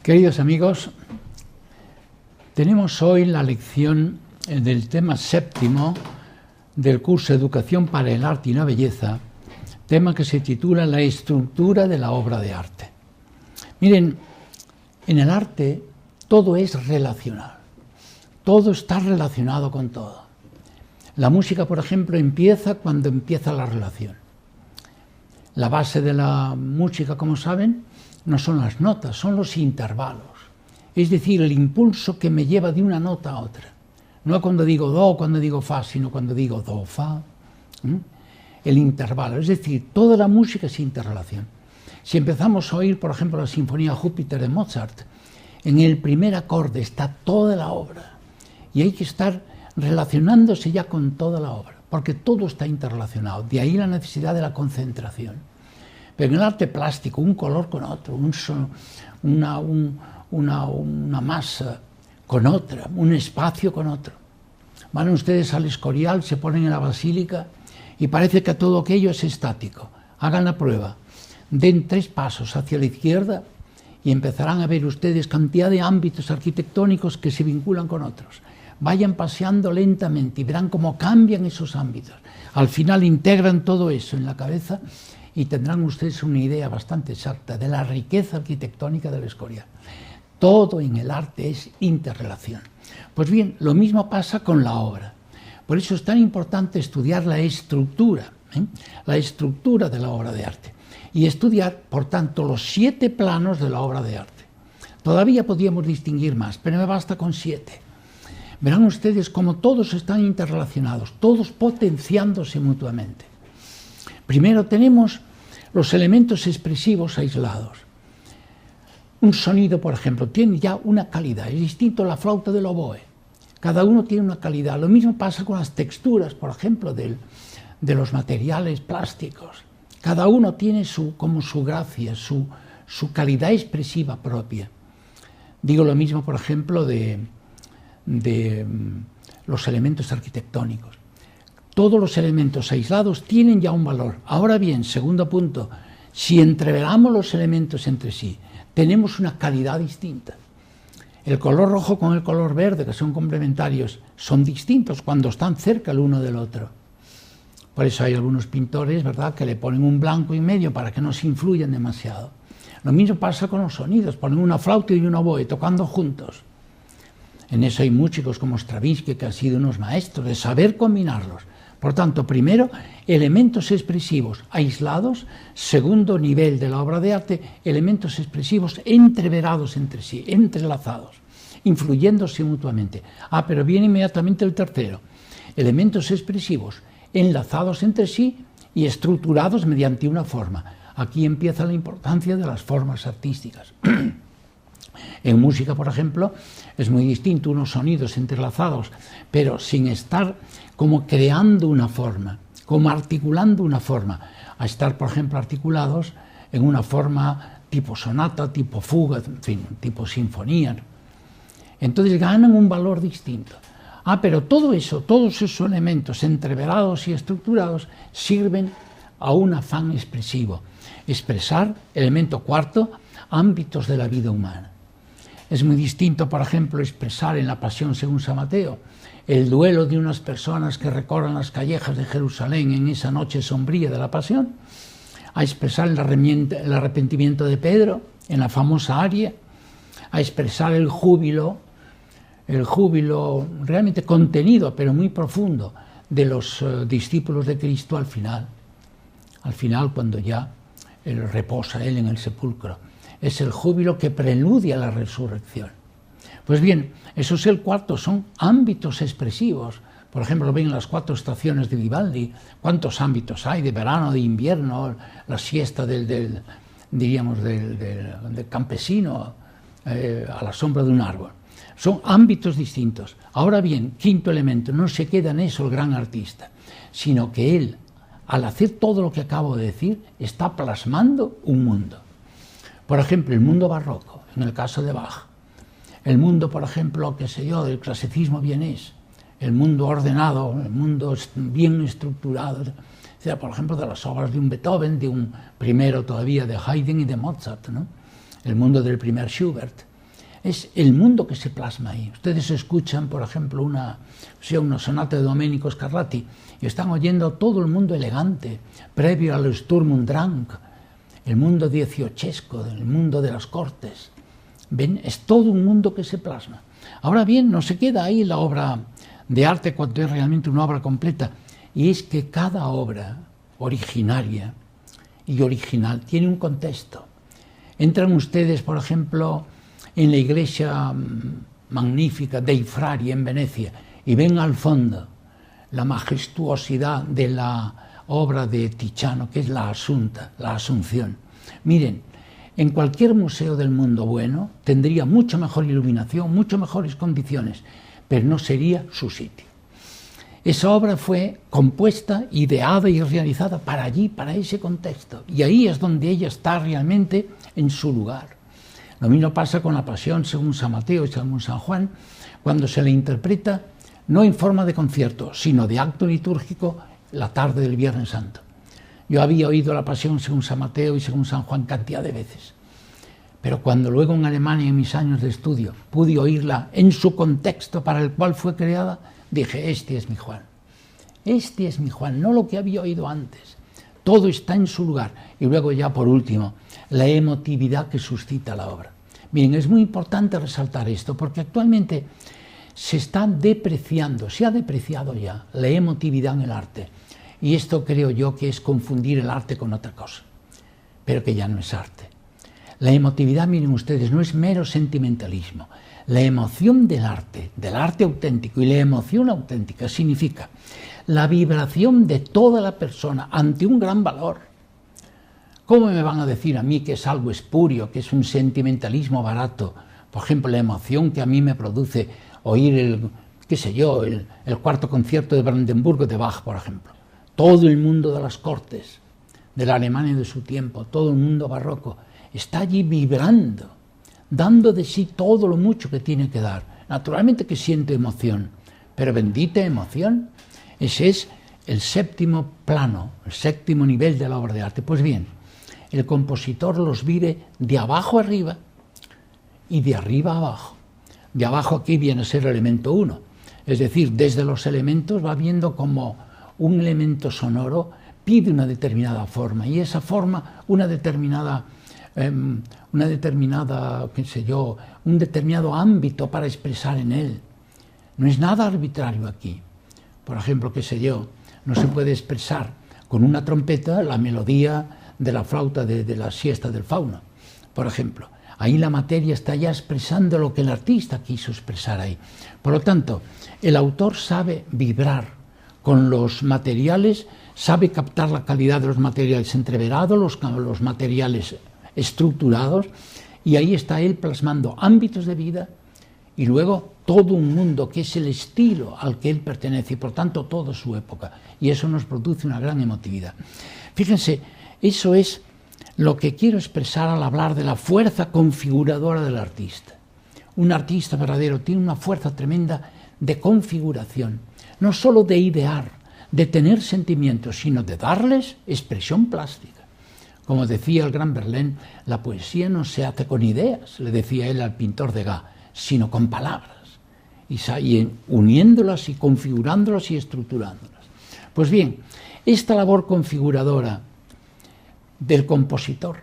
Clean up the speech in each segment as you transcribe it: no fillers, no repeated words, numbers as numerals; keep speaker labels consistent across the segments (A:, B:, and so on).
A: Queridos amigos, tenemos hoy la lección del tema séptimo del curso Educación para el Arte y la Belleza, tema que se titula La estructura de la obra de arte. Miren, en el arte todo es relacional, todo está relacionado con todo. La música, por ejemplo, empieza cuando empieza la relación. La base de la música, como saben, no son las notas, son los intervalos. Es decir, el impulso que me lleva de una nota a otra. No cuando digo do, cuando digo fa, sino cuando digo do, fa. El intervalo, es decir, toda la música es interrelación. Si empezamos a oír, por ejemplo, la Sinfonía Júpiter de Mozart, en el primer acorde está toda la obra. Y hay que estar relacionándose ya con toda la obra, porque todo está interrelacionado. De ahí la necesidad de la concentración. Pero en el arte plástico, un color con otro, una masa con otra, un espacio con otro. Van ustedes al Escorial, se ponen en la basílica y parece que todo aquello es estático. Hagan la prueba, den 3 pasos hacia la izquierda y empezarán a ver ustedes cantidad de ámbitos arquitectónicos que se vinculan con otros. Vayan paseando lentamente y verán cómo cambian esos ámbitos. Al final integran todo eso en la cabeza y tendrán ustedes una idea bastante exacta de la riqueza arquitectónica del Escorial. Todo en el arte es interrelación. Pues bien, lo mismo pasa con la obra. Por eso es tan importante estudiar la estructura de la obra de arte. Y estudiar, por tanto, los 7 planos de la obra de arte. Todavía podríamos distinguir más, pero me basta con 7. Verán ustedes cómo todos están interrelacionados, todos potenciándose mutuamente. Primero tenemos los elementos expresivos aislados. Un sonido, por ejemplo, tiene ya una calidad, es distinto a la flauta del oboe. Cada uno tiene una calidad. Lo mismo pasa con las texturas, por ejemplo, de los materiales plásticos. Cada uno tiene como su gracia, su calidad expresiva propia. Digo lo mismo, por ejemplo, de los elementos arquitectónicos. Todos los elementos aislados tienen ya un valor. Ahora bien, segundo punto, si entreveramos los elementos entre sí, tenemos una calidad distinta. El color rojo con el color verde, que son complementarios, son distintos cuando están cerca el uno del otro. Por eso hay algunos pintores, ¿verdad?, que le ponen un blanco en medio para que no se influyan demasiado. Lo mismo pasa con los sonidos, ponen una flauta y un oboe tocando juntos. En eso hay músicos como Stravinsky que han sido unos maestros de saber combinarlos. Por tanto, primero, elementos expresivos aislados. Segundo nivel de la obra de arte, elementos expresivos entreverados entre sí, entrelazados, influyéndose mutuamente. Pero viene inmediatamente el tercero. Elementos expresivos enlazados entre sí y estructurados mediante una forma. Aquí empieza la importancia de las formas artísticas. En música, por ejemplo, es muy distinto unos sonidos entrelazados, pero sin estar como creando una forma, como articulando una forma, a estar, por ejemplo, articulados en una forma tipo sonata, tipo fuga, en fin, tipo sinfonía. Entonces ganan un valor distinto. Pero todo eso, todos esos elementos entreverados y estructurados sirven a un afán expresivo. Expresar, elemento cuarto, ámbitos de la vida humana. Es muy distinto, por ejemplo, expresar en la Pasión según San Mateo el duelo de unas personas que recorren las callejas de Jerusalén en esa noche sombría de la Pasión, a expresar el arrepentimiento de Pedro en la famosa aria, a expresar el júbilo realmente contenido, pero muy profundo, de los discípulos de Cristo al final cuando ya reposa él en el sepulcro. Es el júbilo que preludia la resurrección. Pues bien, eso es el cuarto, son ámbitos expresivos. Por ejemplo, ven las 4 estaciones de Vivaldi, cuántos ámbitos hay, de verano, de invierno, la siesta del campesino a la sombra de un árbol. Son ámbitos distintos. Ahora bien, quinto elemento, no se queda en eso el gran artista, sino que él, al hacer todo lo que acabo de decir, está plasmando un mundo. Por ejemplo, el mundo barroco, en el caso de Bach. El mundo, por ejemplo, del clasicismo vienés. El mundo ordenado, el mundo bien estructurado. O sea, por ejemplo, de las obras de un Beethoven, de un primero todavía de Haydn y de Mozart, ¿no? El mundo del primer Schubert. es el mundo que se plasma ahí. Ustedes escuchan, por ejemplo, una sonata de Domenico Scarlatti y están oyendo todo el mundo elegante, previo al Sturm und Drang, el mundo dieciochesco, el mundo de las cortes. ¿Ven? Es todo un mundo que se plasma. Ahora bien, no se queda ahí la obra de arte cuando es realmente una obra completa, y es que cada obra originaria y original tiene un contexto. Entran ustedes, por ejemplo, en la iglesia magnífica dei Frari en Venecia y ven al fondo la majestuosidad de la obra de Tiziano, que es la Asunta, la Asunción. Miren, en cualquier museo del mundo bueno tendría mucho mejor iluminación, mucho mejores condiciones, pero no sería su sitio. Esa obra fue compuesta, ideada y realizada para allí, para ese contexto, y ahí es donde ella está realmente en su lugar. Lo mismo pasa con la Pasión según San Mateo y según San Juan, cuando se la interpreta no en forma de concierto, sino de acto litúrgico la tarde del Viernes Santo. Yo había oído la Pasión según San Mateo y según San Juan cantidad de veces, pero cuando luego en Alemania, en mis años de estudio, pude oírla en su contexto para el cual fue creada, dije, este es mi Juan, no lo que había oído antes. Todo está en su lugar. Y luego ya por último, la emotividad que suscita la obra. Miren, es muy importante resaltar esto, porque actualmente se está depreciando, se ha depreciado ya la emotividad en el arte. Y esto creo yo que es confundir el arte con otra cosa, pero que ya no es arte. La emotividad, miren ustedes, no es mero sentimentalismo. La emoción del arte auténtico, y la emoción auténtica significa la vibración de toda la persona ante un gran valor. ¿Cómo me van a decir a mí que es algo espurio, que es un sentimentalismo barato? Por ejemplo, la emoción que a mí me produce oír el cuarto concierto de Brandenburgo de Bach, por ejemplo. Todo el mundo de las cortes, de la Alemania de su tiempo, todo el mundo barroco, está allí vibrando, dando de sí todo lo mucho que tiene que dar. Naturalmente que siente emoción, pero bendita emoción. Ese es el séptimo plano, el séptimo nivel de la obra de arte. Pues bien, el compositor los vive de abajo arriba y de arriba a abajo. De abajo aquí viene a ser el elemento 1, es decir, desde los elementos va viendo como un elemento sonoro pide una determinada forma, y esa forma, un determinado ámbito para expresar en él. No es nada arbitrario aquí. Por ejemplo, no se puede expresar con una trompeta la melodía de la flauta de la siesta del fauno, por ejemplo. Ahí la materia está ya expresando lo que el artista quiso expresar ahí. Por lo tanto, el autor sabe vibrar con los materiales, sabe captar la calidad de los materiales entreverados, los materiales estructurados, y ahí está él plasmando ámbitos de vida y luego todo un mundo que es el estilo al que él pertenece y por tanto toda su época, y eso nos produce una gran emotividad. Fíjense, eso es lo que quiero expresar al hablar de la fuerza configuradora del artista. Un artista verdadero tiene una fuerza tremenda de configuración, no solo de idear, de tener sentimientos, sino de darles expresión plástica. Como decía el gran Verlaine, la poesía no se hace con ideas, le decía él al pintor Degas, sino con palabras, y uniéndolas y configurándolas y estructurándolas. Pues bien, esta labor configuradora del compositor,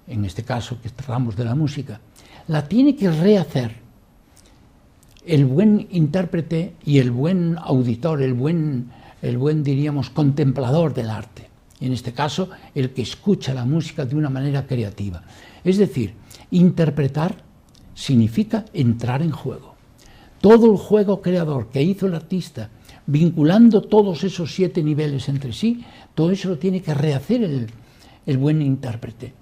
A: en este caso que tratamos de la música, la tiene que rehacer el buen intérprete y el buen auditor, el buen diríamos, contemplador del arte. En este caso, el que escucha la música de una manera creativa. Es decir, interpretar significa entrar en juego. Todo el juego creador que hizo el artista, vinculando todos esos 7 niveles entre sí, todo eso lo tiene que rehacer el buen intérprete.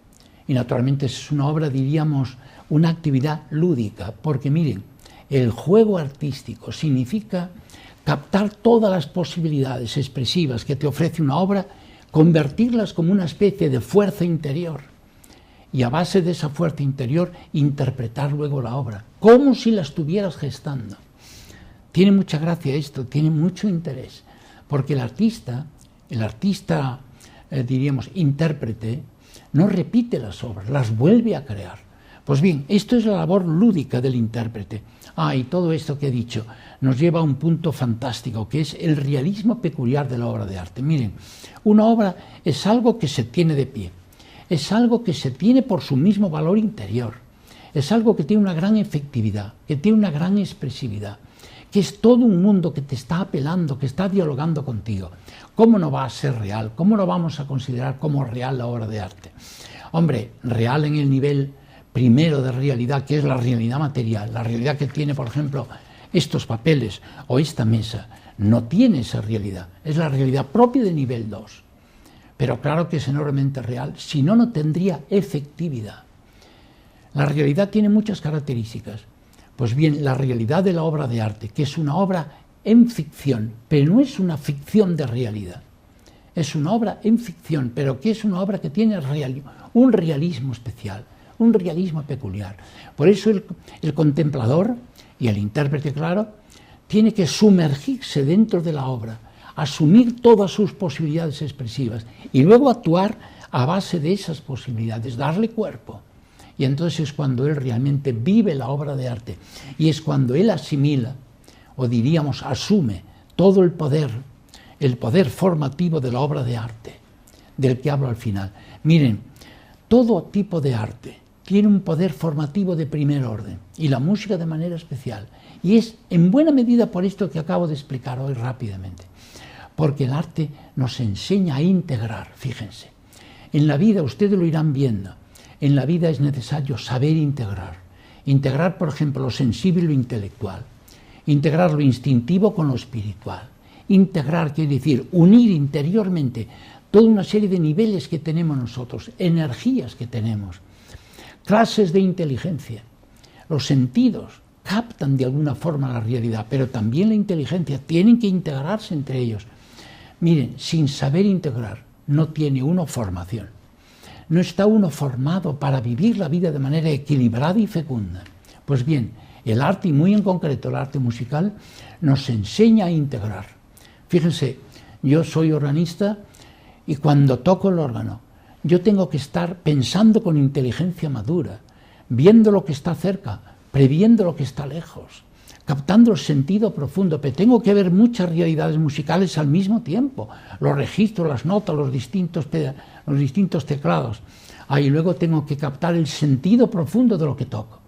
A: Y naturalmente es una obra, diríamos, una actividad lúdica, porque miren, el juego artístico significa captar todas las posibilidades expresivas que te ofrece una obra, convertirlas como una especie de fuerza interior, y a base de esa fuerza interior interpretar luego la obra, como si la estuvieras gestando. Tiene mucha gracia esto, tiene mucho interés, porque el artista, diríamos, intérprete, no repite las obras, las vuelve a crear, Pues bien, esto es la labor lúdica del intérprete. Y todo esto que he dicho nos lleva a un punto fantástico, que es el realismo peculiar de la obra de arte. Miren, una obra es algo que se tiene de pie, es algo que se tiene por su mismo valor interior, es algo que tiene una gran efectividad, que tiene una gran expresividad, que es todo un mundo que te está apelando, que está dialogando contigo. ¿Cómo no va a ser real? ¿Cómo no vamos a considerar como real la obra de arte? Hombre, real en el nivel primero de realidad, que es la realidad material, la realidad que tiene, por ejemplo, estos papeles o esta mesa, no tiene esa realidad, es la realidad propia del nivel 2. Pero claro que es enormemente real, si no, no tendría efectividad. La realidad tiene muchas características. Pues bien, la realidad de la obra de arte, que es una obra en ficción, pero no es una ficción de realidad, es una obra en ficción, pero que es una obra que tiene un realismo especial, un realismo peculiar. Por eso el contemplador y el intérprete, claro, tiene que sumergirse dentro de la obra, asumir todas sus posibilidades expresivas y luego actuar a base de esas posibilidades, darle cuerpo. Y entonces es cuando él realmente vive la obra de arte y es cuando él asimila, o diríamos asume, todo el poder formativo de la obra de arte, del que hablo al final. Miren, todo tipo de arte tiene un poder formativo de primer orden, y la música de manera especial. Y es en buena medida por esto que acabo de explicar hoy rápidamente. Porque el arte nos enseña a integrar, fíjense. En la vida, ustedes lo irán viendo, en la vida es necesario saber integrar. Integrar, por ejemplo, lo sensible y lo intelectual. Integrar lo instintivo con lo espiritual. Integrar quiere decir unir interiormente toda una serie de niveles que tenemos nosotros, energías que tenemos, clases de inteligencia. Los sentidos captan de alguna forma la realidad, pero también la inteligencia, tienen que integrarse entre ellos. Miren, sin saber integrar no tiene uno formación. No está uno formado para vivir la vida de manera equilibrada y fecunda. Pues bien, el arte, y muy en concreto el arte musical, nos enseña a integrar. Fíjense, yo soy organista y cuando toco el órgano, yo tengo que estar pensando con inteligencia madura, viendo lo que está cerca, previendo lo que está lejos, captando el sentido profundo, pero tengo que ver muchas realidades musicales al mismo tiempo, los registros, las notas, los distintos teclados. Y luego tengo que captar el sentido profundo de lo que toco.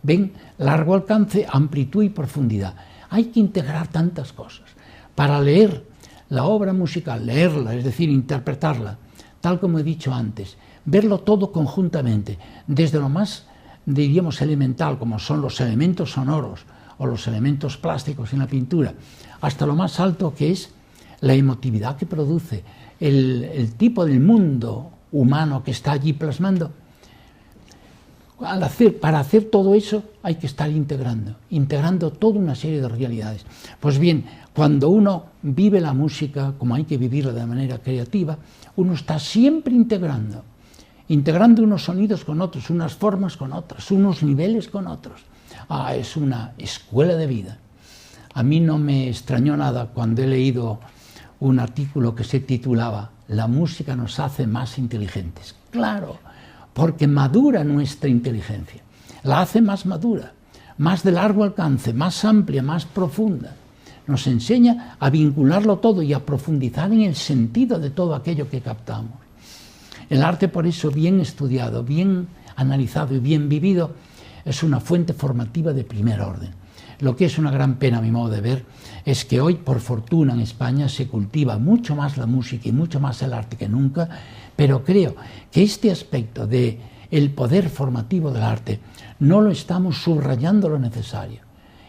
A: ¿Ven? Largo alcance, amplitud y profundidad. Hay que integrar tantas cosas. Para leer la obra musical, leerla, es decir, interpretarla, tal como he dicho antes, verlo todo conjuntamente, desde lo más, diríamos, elemental, como son los elementos sonoros o los elementos plásticos en la pintura, hasta lo más alto que es la emotividad que produce, el tipo del mundo humano que está allí plasmando. Para hacer todo eso hay que estar integrando toda una serie de realidades. Pues bien, cuando uno vive la música como hay que vivirla de manera creativa, uno está siempre integrando unos sonidos con otros, unas formas con otras, unos niveles con otros. Es una escuela de vida. A mí no me extrañó nada cuando he leído un artículo que se titulaba «La música nos hace más inteligentes». Claro, porque madura nuestra inteligencia, la hace más madura, más de largo alcance, más amplia, más profunda. Nos enseña a vincularlo todo y a profundizar en el sentido de todo aquello que captamos. El arte, por eso, bien estudiado, bien analizado y bien vivido, es una fuente formativa de primer orden. Lo que es una gran pena, a mi modo de ver, es que hoy, por fortuna, en España se cultiva mucho más la música y mucho más el arte que nunca, pero creo que este aspecto del poder formativo del arte no lo estamos subrayando lo necesario,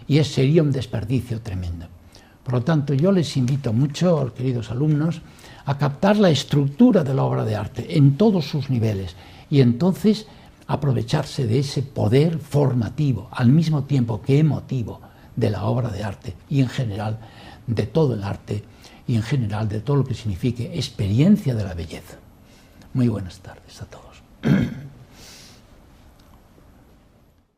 A: y sería un desperdicio tremendo. Por lo tanto, yo les invito mucho, queridos alumnos, a captar la estructura de la obra de arte en todos sus niveles, y entonces aprovecharse de ese poder formativo, al mismo tiempo que emotivo, de la obra de arte y en general de todo el arte y en general de todo lo que signifique experiencia de la belleza. Muy buenas tardes a todos.